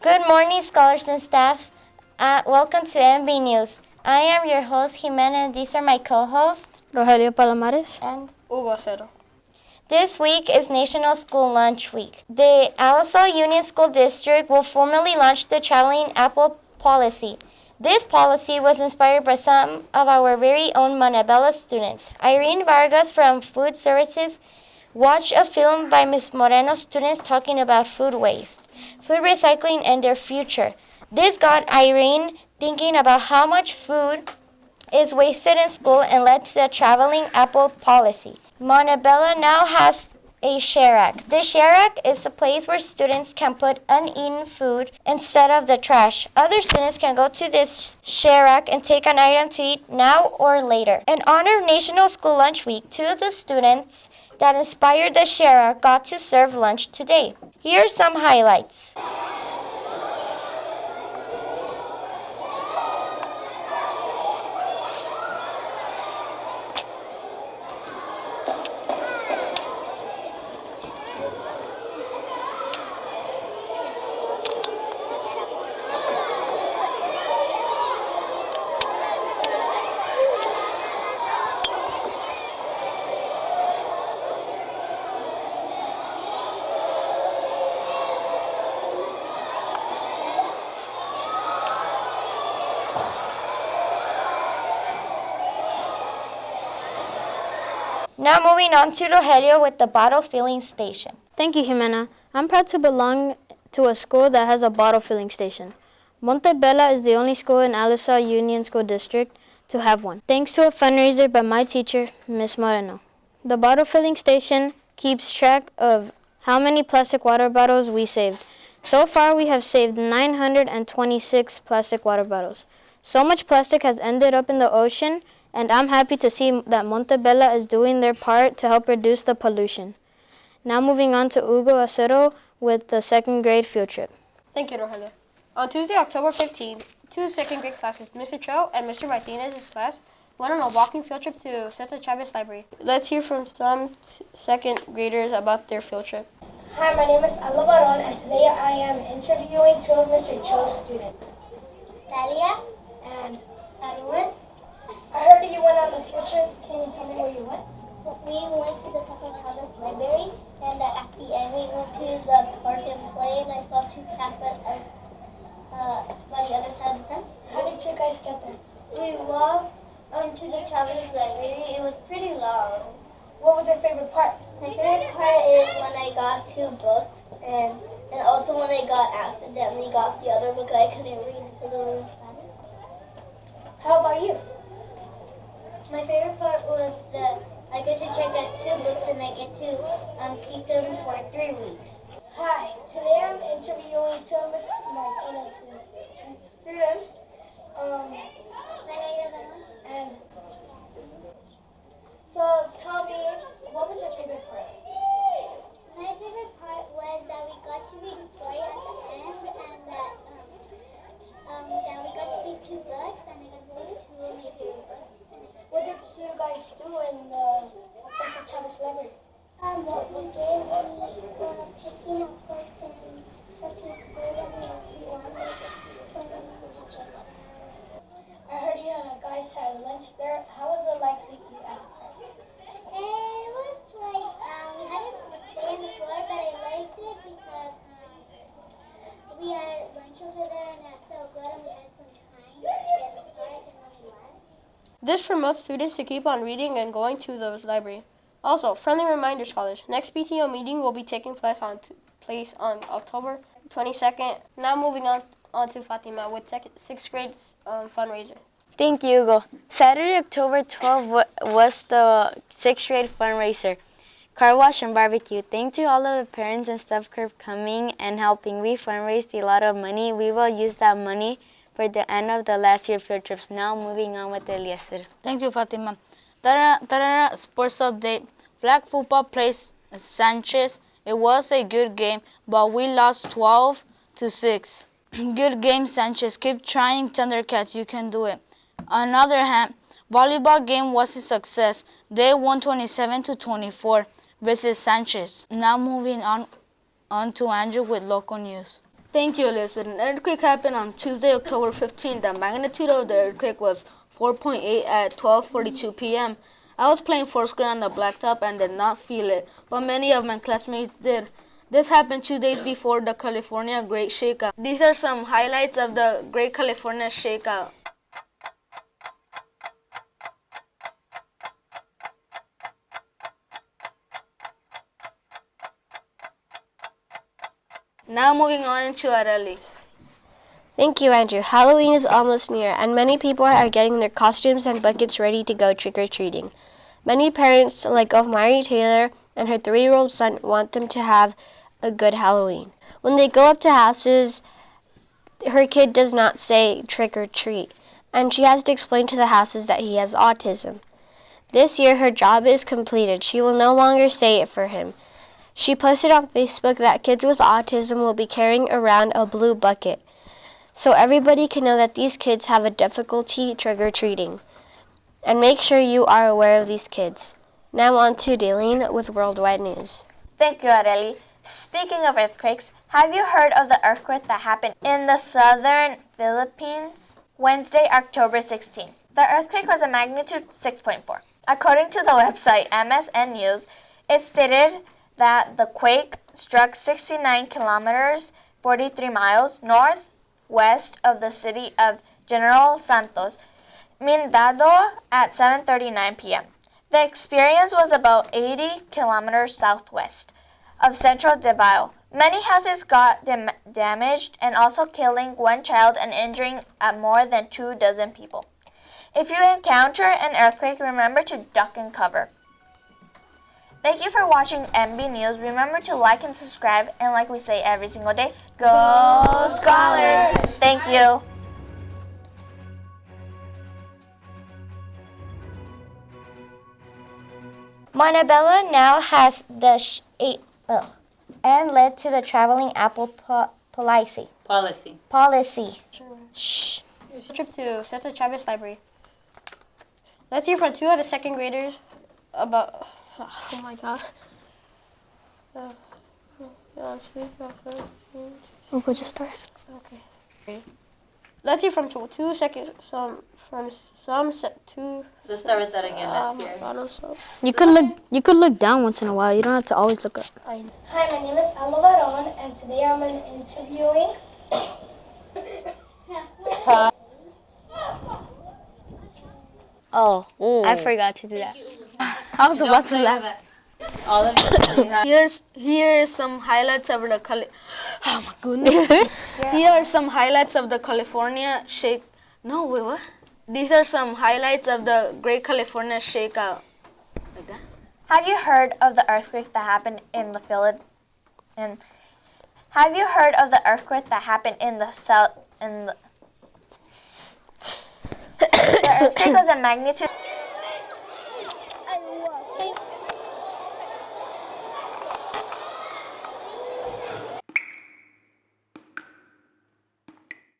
Good morning, scholars and staff. Welcome to MB News. I am your host, Jimena, and these are my co-hosts, Rogelio Palomares and Hugo Cero. This week is National School Lunch Week. The Alisal Union School District will formally launch the Traveling Apple policy. This policy was inspired by some of our very own Manabella students. Irene Vargas from Food Services watched a film by Ms. Moreno's students talking about food waste, food recycling, and their future. This got Irene thinking about how much food is wasted in school and led to the Traveling Apple policy. Montebello now has a share rack. The share rack is a place where students can put uneaten food instead of the trash. Other students can go to this share rack and take an item to eat now or later. In honor of National School Lunch Week, 2 of the students that inspired the share rack got to serve lunch today. Here are some highlights. Now moving on to Rogelio with the bottle filling station. Thank you, Jimena. I'm proud to belong to a school that has a bottle filling station. Montebella is the only school in Alisal Union School District to have one, thanks to a fundraiser by my teacher, Ms. Moreno. The bottle filling station keeps track of how many plastic water bottles we saved. So far, we have saved 926 plastic water bottles. So much plastic has ended up in the ocean, and I'm happy to see that Montebella is doing their part to help reduce the pollution. Now moving on to Hugo Acero with the second grade field trip. Thank you, Rogelio. On Tuesday, October 15th, 2 second grade classes, Mr. Cho and Mr. Martinez's class, went on a walking field trip to Cesar Chavez Library. Let's hear from some second graders about their field trip. Hi, my name is Ala Baron, and today I am interviewing 2 of Mr. Cho's students. Talia And Arun. I heard you went on the field trip. Can you tell me where you went? We went to the Cesar Chavez Library, and at the end we went to the park and played. I saw 2 cats by the other side of the fence. How did you guys get there? We walked to the Chavez Library. It was pretty long. What was your favorite part? My favorite part is when I got 2 books, and also when I accidentally got the other book that I couldn't read because it was Spanish. How about you? My favorite part was that I get to check out 2 books and I get to keep them for 3 weeks. Hi, today I'm interviewing 2 of Ms. Martinez's students. And so tell me, what was your favorite part? My favorite part was that we got to read a story at the end, and that we got to read 2 books, and I got to read 2 of my favorite books. What did you guys do in the Cesar Chavez Library? What we did, we were picking up books and cooking food, and we wanted to turn them into each other. I heard you guys had lunch there. How was it like to eat at the park? It was like, we had to stay on the floor, but I liked it because we had lunch over there and it felt good and we had some time to get in the park and then we left. This promotes students to keep on reading and going to the library. Also, friendly reminder, scholars, next PTO meeting will be taking place on October 22nd. Now moving on to Fatima with 6th grade fundraiser. Thank you, Hugo. Saturday, October 12th was the 6th grade fundraiser, car wash and barbecue. Thank to all of the parents and staff for coming and helping. We fundraised a lot of money. We will use that money for the end of the last year field trips. Now moving on with Eliezer. Thank you, Fatima. Tarara sports update. Flag football plays Sanchez. It was a good game, but we lost 12-6. Good game, Sanchez. Keep trying, Thundercats. You can do it. On the other hand, volleyball game was a success. They won 27-24 versus Sanchez. Now moving on to Andrew with local news. Thank you, Elizabeth. An earthquake happened on Tuesday, October 15th. The magnitude of the earthquake was 4.8 at 12:42 p.m. I was playing Foursquare on the blacktop and did not feel it, but many of my classmates did. This happened 2 days before the California Great Shakeout. These are some highlights of the Great California Shakeout. Now moving on into Areli. Thank you, Andrew. Halloween is almost near, and many people are getting their costumes and buckets ready to go trick-or-treating. Many parents, like Omari Taylor and her 3-year-old son, want them to have a good Halloween. When they go up to houses, her kid does not say trick-or-treat, and she has to explain to the houses that he has autism. This year, her job is completed. She will no longer say it for him. She posted on Facebook that kids with autism will be carrying around a blue bucket, so everybody can know that these kids have a difficulty trick-or-treating. And make sure you are aware of these kids. Now on to Daleen with Worldwide News. Thank you, Areli. Speaking of earthquakes, have you heard of the earthquake that happened in the southern Philippines? Wednesday, October 16th. The earthquake was a magnitude 6.4. According to the website MSN News, it stated that the quake struck 69 kilometers, 43 miles northwest of the city of General Santos, Mindado at 7:39 p.m. The experience was about 80 kilometers southwest of central Davao. Many houses got damaged and also killing one child and injuring more than 24 people. If you encounter an earthquake, remember to duck and cover. Thank you for watching MB News. Remember to like and subscribe, and like we say every single day, go Scholars! Thank you. Montebello now has and led to the traveling apple policy. Shh. Trip to Cesar Chavez Library. Let's hear from 2 of the second graders about. Oh my God. We'll just start. Okay. Let's hear from two seconds. Let's start with that again. Let's hear. You could look down once in a while. You don't have to always look up. Hi, my name is Alma Baron, and today I'm interviewing. Oh, I forgot to do that. I was about to laugh. All of you. Here is some highlights of the Oh my goodness. Here are some highlights of the California shake. No, wait, what? These are some highlights of the Great California Shakeout. Like that. Have you heard of the earthquake that happened in the Have you heard of the earthquake that happened in the south? The earthquake was a magnitude